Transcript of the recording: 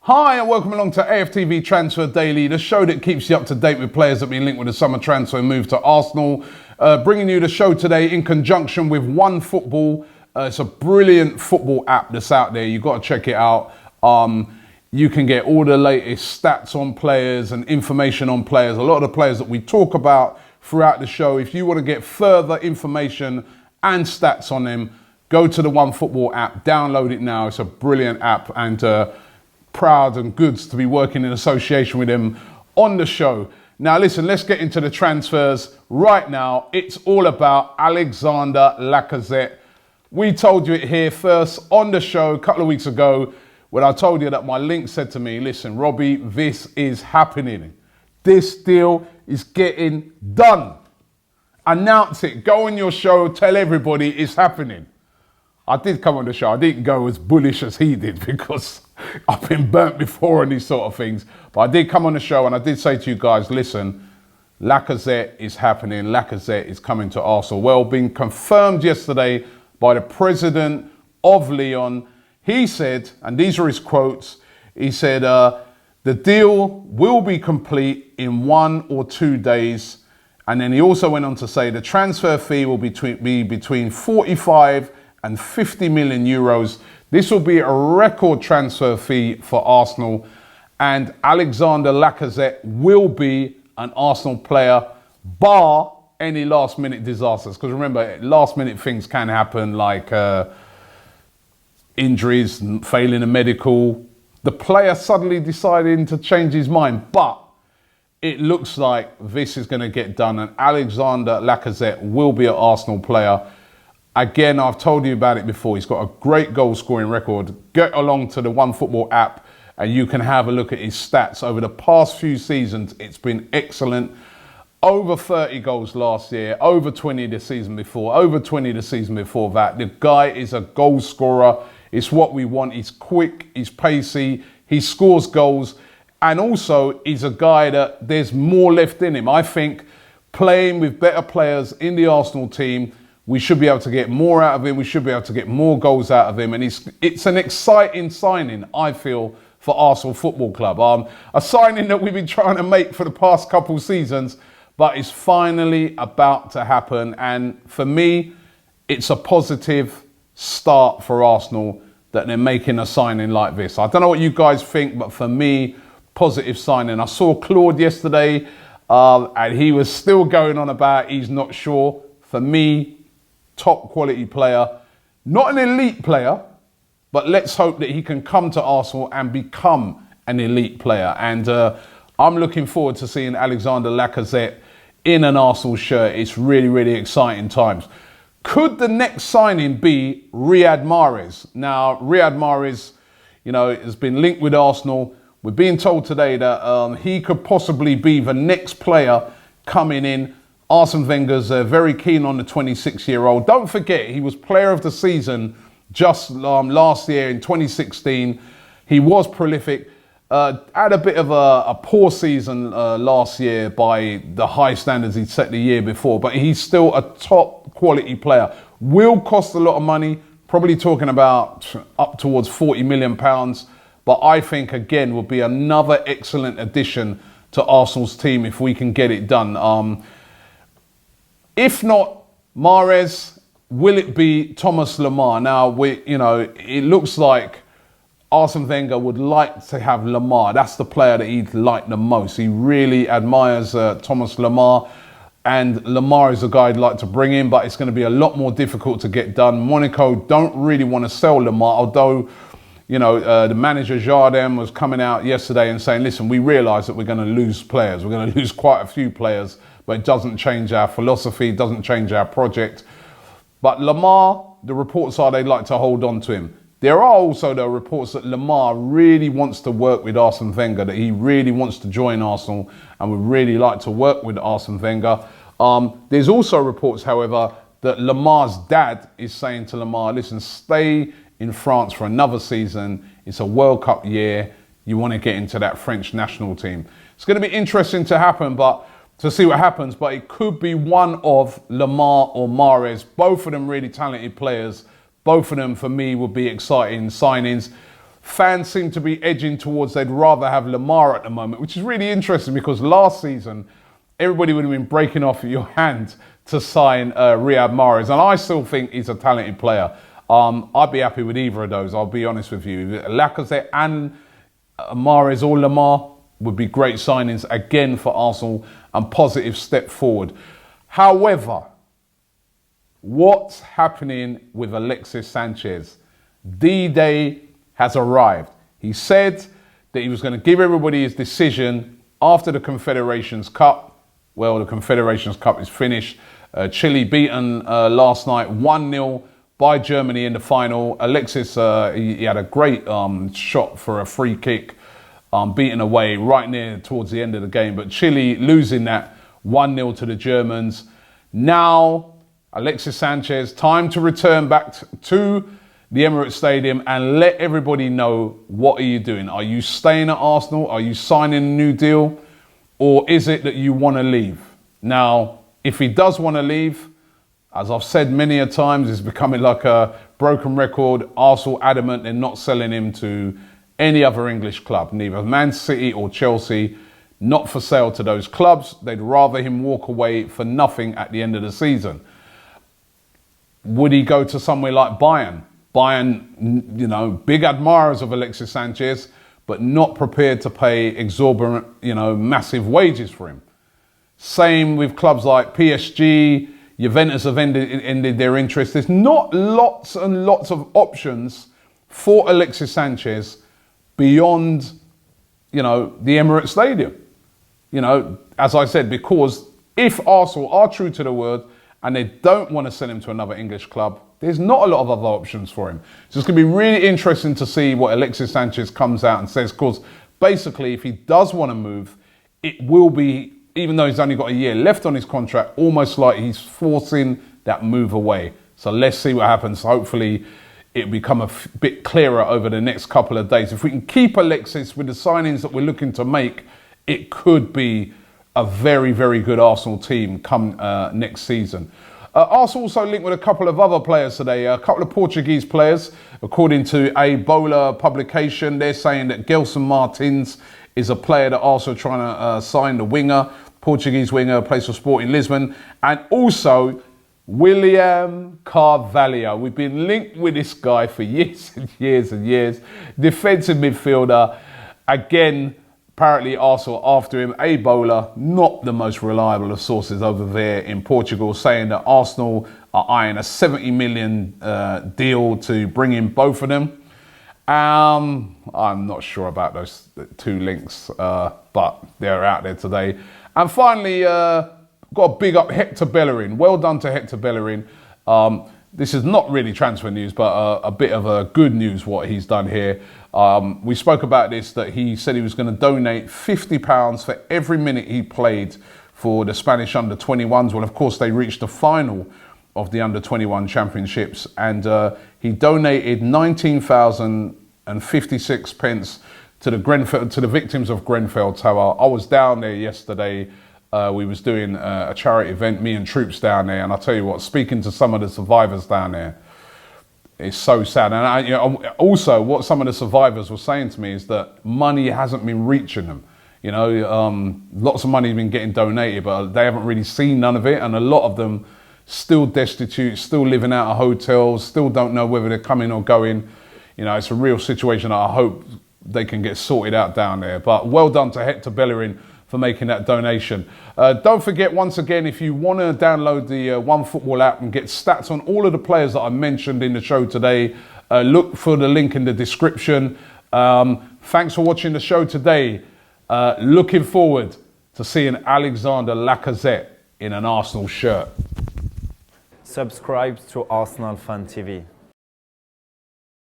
Hi and welcome along to AFTV Transfer Daily, the show that keeps you up to date with players that have been linked with the summer transfer move to Arsenal. Bringing you the show today in conjunction with OneFootball. It's a brilliant football app that's out there. You've got to check it out. You can get all the latest stats on players and information on players. A lot of the players that we talk about throughout the show. If you want to get further information and stats on them, go to the OneFootball app, download it now. It's a brilliant app and proud and good to be working in association with him on the show. Now listen, let's get into the transfers right now. It's all about Alexander Lacazette. We told you it here first on the show a couple of weeks ago when I told you that my link said to me, listen, Robbie, this is happening. This deal is getting done. Announce it. Go on your show. Tell everybody it's happening. I did come on the show. I didn't go as bullish as he did because I've been burnt before on these sort of things. But I did come on the show and I did say to you guys, listen, Lacazette is happening. Lacazette is coming to Arsenal. Well, being confirmed yesterday by the president of Lyon. He said, and these are his quotes, he said, the deal will be complete in 1 or 2 days. And then he also went on to say the transfer fee will be between 45 and 50 million euros. This will be a record transfer fee for Arsenal. And Alexander Lacazette will be an Arsenal player, bar any last minute disasters. Because remember, last minute things can happen like injuries, failing a medical, the player suddenly deciding to change his mind. But it looks like this is going to get done and Alexander Lacazette will be an Arsenal player. Again, I've told you about it before. He's got a great goal scoring record. Get along to the OneFootball app and you can have a look at his stats. Over the past few seasons, it's been excellent. Over 30 goals last year, over 20 the season before, over 20 the season before that. The guy is a goal scorer. It's what we want. He's quick, he's pacey, he scores goals. And also, he's a guy that there's more left in him. I think playing with better players in the Arsenal team, we should be able to get more out of him. We should be able to get more goals out of him. And it's an exciting signing, I feel, for Arsenal Football Club. A signing that we've been trying to make for the past couple seasons, but it's finally about to happen. And for me, it's a positive start for Arsenal that they're making a signing like this. I don't know what you guys think, but for me, positive signing. I saw Claude yesterday, and he was still going on about he's not sure. For me, top quality player, not an elite player, but let's hope that he can come to Arsenal and become an elite player. And I'm looking forward to seeing Alexander Lacazette in an Arsenal shirt. It's really, really exciting times. Could the next signing be Riyad Mahrez? Now, Riyad Mahrez, you know, has been linked with Arsenal. We're being told today that he could possibly be the next player coming in. Arsene Wenger's very keen on the 26-year-old. Don't forget, he was player of the season just last year in 2016. He was prolific. Had a bit of a poor season last year by the high standards he'd set the year before, but he's still a top quality player. Will cost a lot of money, probably talking about up towards £40 million. But I think, again, will be another excellent addition to Arsenal's team if we can get it done. If not Mahrez, will it be Thomas Lemar? Now, it looks like Arsene Wenger would like to have Lemar. That's the player that he'd like the most. He really admires Thomas Lemar. And Lemar is a guy I'd like to bring in, but it's going to be a lot more difficult to get done. Monaco don't really want to sell Lemar, although the manager Jardin was coming out yesterday and saying, listen, we realise that we're going to lose players. We're going to lose quite a few players, but it doesn't change our philosophy, it doesn't change our project. But Lemar, the reports are they'd like to hold on to him. There are also the reports that Lemar really wants to work with Arsene Wenger, that he really wants to join Arsenal and would really like to work with Arsene Wenger. There's also reports, however, that Lemar's dad is saying to Lemar, listen, stay in France for another season. It's a World Cup year. You want to get into that French national team. It's going to be interesting to see what happens, but it could be one of Lemar or Mahrez. Both of them really talented players. Both of them, for me, would be exciting signings. fans seem to be edging towards they'd rather have Lemar at the moment, which is really interesting because last season, everybody would have been breaking off your hand to sign Riyad Mahrez. And I still think he's a talented player. I'd be happy with either of those, I'll be honest with you. Lacazette and Mahrez or Lemar would be great signings again for Arsenal and positive step forward. However, what's happening with Alexis Sanchez? D-Day has arrived. He said that he was going to give everybody his decision after the Confederations Cup. Well, the Confederations Cup is finished. Chile beaten last night 1-0 by Germany in the final. Alexis, he had a great shot for a free kick, beaten away right near towards the end of the game. But Chile losing that 1-0 to the Germans. Now, Alexis Sanchez, time to return back to the Emirates Stadium and let everybody know, what are you doing? Are you staying at Arsenal? Are you signing a new deal? Or is it that you want to leave? Now, if he does want to leave, as I've said many a times, it's becoming like a broken record. Arsenal adamant they're not selling him to any other English club, neither Man City or Chelsea, not for sale to those clubs. They'd rather him walk away for nothing at the end of the season. Would he go to somewhere like Bayern? Bayern, you know, big admirers of Alexis Sanchez, but not prepared to pay exorbitant, you know, massive wages for him. Same with clubs like PSG, Juventus have ended their interest. There's not lots and lots of options for Alexis Sanchez beyond, you know, the Emirates Stadium. You know, as I said, because if Arsenal are true to the word and they don't want to send him to another English club, there's not a lot of other options for him. So it's going to be really interesting to see what Alexis Sanchez comes out and says, because basically if he does want to move, it will be, even though he's only got a year left on his contract, almost like he's forcing that move away. So let's see what happens. Hopefully it'll become a bit clearer over the next couple of days. If we can keep Alexis with the signings that we're looking to make, it could be a very, very good Arsenal team come next season. Arsenal also linked with a couple of other players today, a couple of Portuguese players. According to a Bola publication, they're saying that Gelson Martins is a player that Arsenal are trying to sign, the winger, Portuguese winger, plays for Sporting Lisbon. And also William Carvalho. We've been linked with this guy for years and years and years. Defensive midfielder. Again, apparently Arsenal after him. Bola, not the most reliable of sources over there in Portugal, saying that Arsenal are eyeing a 70 million deal to bring in both of them. I'm not sure about those two links, but they're out there today. And finally, got to big up Hector Bellerin. Well done to Hector Bellerin. This is not really transfer news, but a bit of a good news what he's done here. We spoke about this, that he said he was going to donate £50 for every minute he played for the Spanish under-21s. Well, of course, they reached the final of the under-21 championships, and he donated 19,056 pence to the victims of Grenfell Tower. I was down there yesterday. We was doing a charity event, me and troops down there, and I tell you what, speaking to some of the survivors down there, it's so sad. And also, what some of the survivors were saying to me is that money hasn't been reaching them. You know, lots of money has been getting donated, but they haven't really seen none of it, and a lot of them still destitute, still living out of hotels, still don't know whether they're coming or going. You know, it's a real situation that I hope they can get sorted out down there. But well done to Hector Bellerin for making that donation. Don't forget, once again, if you want to download the OneFootball app and get stats on all of the players that I mentioned in the show today, look for the link in the description. Thanks for watching the show today. Looking forward to seeing Alexander Lacazette in an Arsenal shirt. Subscribe to ArsenalFanTV.